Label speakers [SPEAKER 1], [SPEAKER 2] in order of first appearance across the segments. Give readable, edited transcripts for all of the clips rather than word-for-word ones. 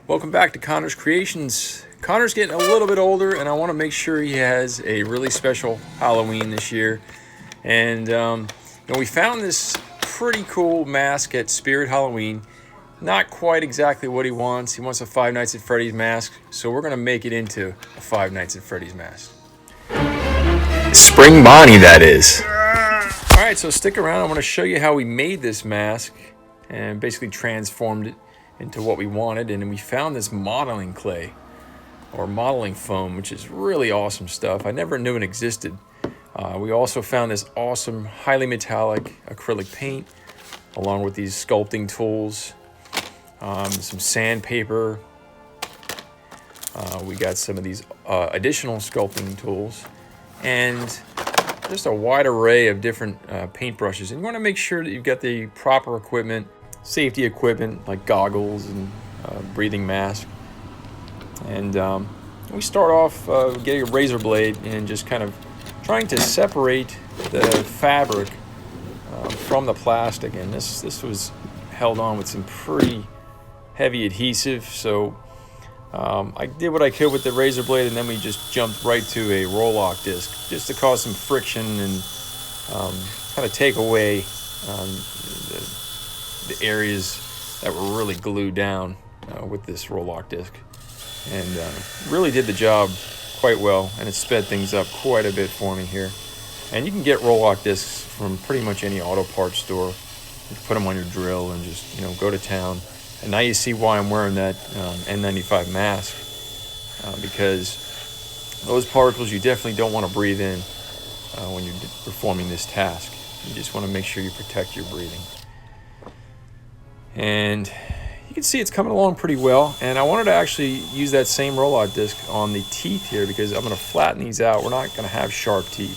[SPEAKER 1] Welcome back to Connor's Creations. Connor's getting a little bit older, and I want to make sure he has a really special Halloween this year. And we found this pretty cool mask at Spirit Halloween. Not quite exactly what he wants. He wants a Five Nights at Freddy's mask, so we're going to make it into a Five Nights at Freddy's mask. Spring Bonnie, that is. All right, so stick around. I'm going to show you how we made this mask and basically transformed it into what we wanted. And we found this modeling clay or modeling foam, which is really awesome stuff. I never knew it existed. We also found this awesome highly metallic acrylic paint along with these sculpting tools, some sandpaper. We got some of these additional sculpting tools and just a wide array of different paint brushes. And you want to make sure that you've got the proper equipment, safety equipment like goggles and breathing mask. And we start off getting a razor blade and just kind of trying to separate the fabric from the plastic. And this was held on with some pretty heavy adhesive, so I did what I could with the razor blade, and then we just jumped right to a roll-lock disc just to cause some friction and kind of take away the areas that were really glued down with this roll-lock disc. And really did the job quite well, and it sped things up quite a bit for me here. And you can get roll-lock discs from pretty much any auto parts store. You can put them on your drill and just go to town. And now you see why I'm wearing that N95 mask, because those particles you definitely don't want to breathe in when you're performing this task. You just want to make sure you protect your breathing. And you can see it's coming along pretty well. And I wanted to actually use that same roll-out disc on the teeth here because I'm going to flatten these out. We're not going to have sharp teeth.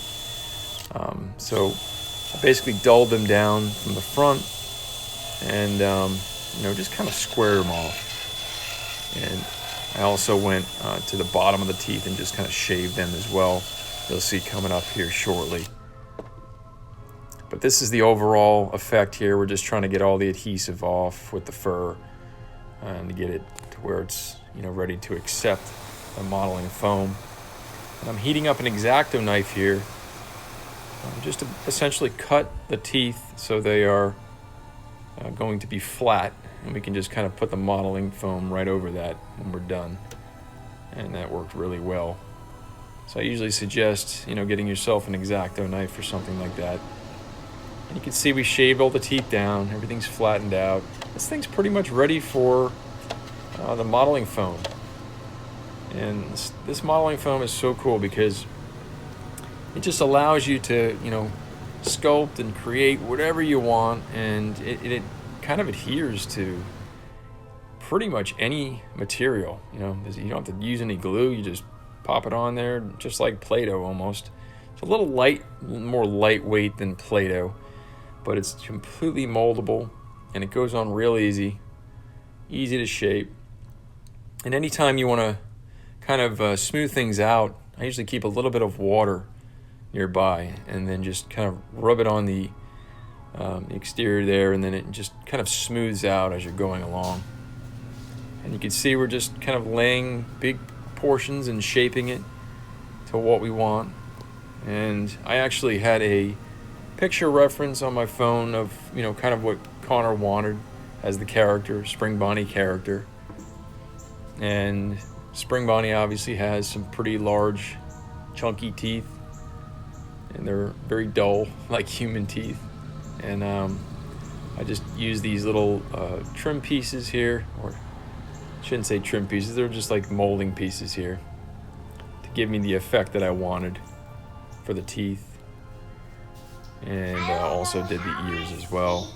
[SPEAKER 1] So I basically dulled them down from the front and just kind of square them off. And I also went to the bottom of the teeth and just kind of shaved them as well. You'll see coming up here shortly. But this is the overall effect here. We're just trying to get all the adhesive off with the fur and to get it to where it's ready to accept the modeling foam. And I'm heating up an X-Acto knife here just to essentially cut the teeth so they are going to be flat, and we can just kind of put the modeling foam right over that when we're done. And that worked really well. So I usually suggest getting yourself an X-Acto knife or something like that. And you can see we shaved all the teeth down, everything's flattened out. This thing's pretty much ready for the modeling foam. And this modeling foam is so cool because it just allows you to sculpt and create whatever you want, and it kind of adheres to pretty much any material. You don't have to use any glue. You just pop it on there, just like Play-Doh almost. It's a little more lightweight than Play-Doh, but it's completely moldable, and it goes on real easy to shape. And anytime you want to kind of smooth things out, I usually keep a little bit of water nearby and then just kind of rub it on the exterior there, and then it just kind of smooths out as you're going along. And you can see we're just kind of laying big portions and shaping it to what we want. And I actually had a picture reference on my phone of kind of what Connor wanted as the character, Spring Bonnie character. And Spring Bonnie obviously has some pretty large chunky teeth, and they're very dull like human teeth. And I just use these little trim pieces here, or I shouldn't say trim pieces, they're just like molding pieces here to give me the effect that I wanted for the teeth. And also did the ears as well.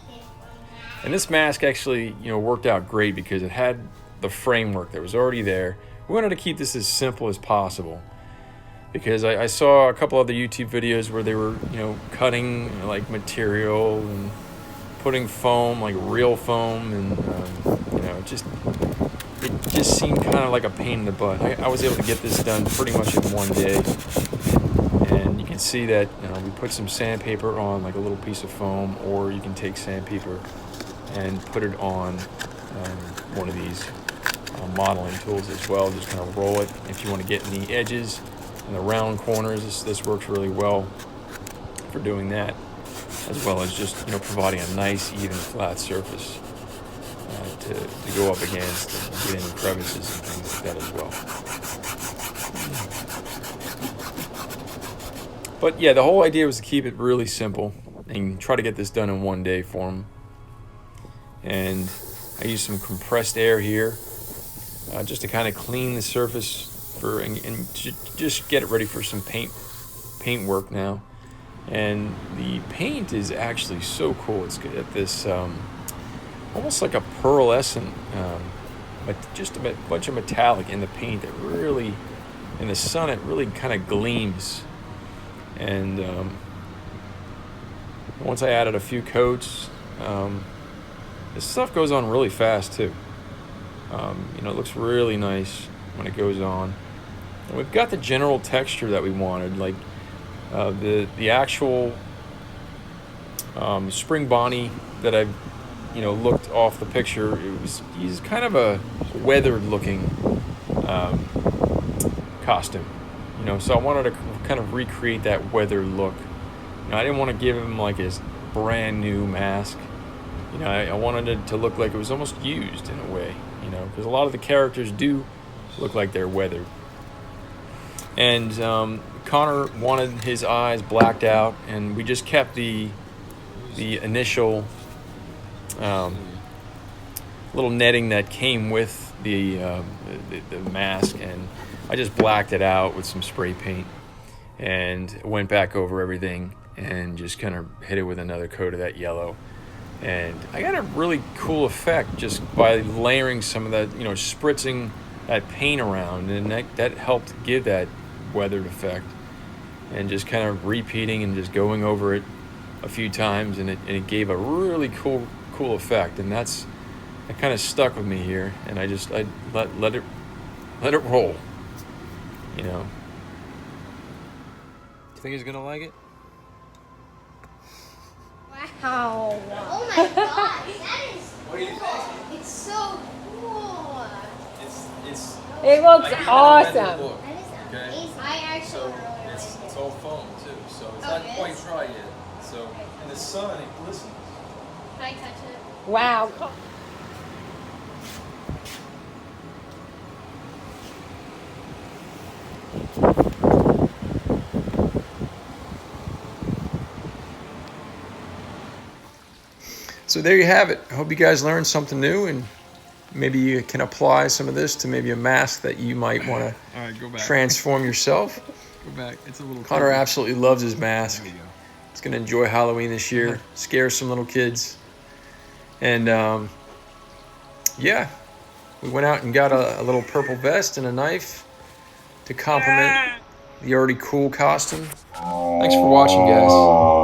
[SPEAKER 1] And this mask actually worked out great because it had the framework that was already there. We wanted to keep this as simple as possible, because I saw a couple other YouTube videos where they were cutting like material and putting foam, like real foam, and it just seemed kind of like a pain in the butt. I was able to get this done pretty much in one day. And you can see that we put some sandpaper on like a little piece of foam, or you can take sandpaper and put it on one of these modeling tools as well. Just kind of roll it if you want to get in the edges and the round corners. This works really well for doing that, as well as just providing a nice even flat surface to go up against and get any crevices and things like that as well. But yeah, the whole idea was to keep it really simple and try to get this done in one day for them. And I used some compressed air here just to kind of clean the surface and just get it ready for some paint work now. And the paint is actually so cool. It's got this almost like a pearlescent, but just a bunch of metallic in the paint that really, in the sun, it really kind of gleams. And once I added a few coats, this stuff goes on really fast too. It looks really nice when it goes on. And we've got the general texture that we wanted, like the actual Spring Bonnie that I've looked off the picture. He's kind of a weathered looking costume, so I wanted to kind of recreate that weathered look. I didn't want to give him like his brand new mask. I wanted it to look like it was almost used in a way, because a lot of the characters do look like they're weathered. And Connor wanted his eyes blacked out, and we just kept the initial little netting that came with the mask, and I just blacked it out with some spray paint and went back over everything and just kind of hit it with another coat of that yellow. And I got a really cool effect just by layering some of that, spritzing that paint around, and that helped give that weathered effect. And just kind of repeating and just going over it a few times, and it gave a really cool effect. And that kind of stuck with me here, and I let it roll. Do you think he's gonna like it?
[SPEAKER 2] Wow. Oh my gosh, that is
[SPEAKER 1] What do you think?
[SPEAKER 2] It's so cool.
[SPEAKER 3] It looks awesome.
[SPEAKER 2] That is amazing. I actually really like it.
[SPEAKER 1] It's all foam too, so it's
[SPEAKER 2] Oh,
[SPEAKER 1] not
[SPEAKER 2] it
[SPEAKER 1] quite
[SPEAKER 2] is?
[SPEAKER 1] dry yet. So in the sun it glistens.
[SPEAKER 2] Can I touch it?
[SPEAKER 3] Wow.
[SPEAKER 1] So there you have it. I hope you guys learned something new, and maybe you can apply some of this to maybe a mask that you might want to transform yourself.
[SPEAKER 4] Go back. It's a little.
[SPEAKER 1] Connor absolutely loves his mask.
[SPEAKER 4] There you go.
[SPEAKER 1] He's going to enjoy Halloween this year, scare some little kids. And yeah, we went out and got a little purple vest and a knife to complement the already cool costume. Thanks for watching, guys.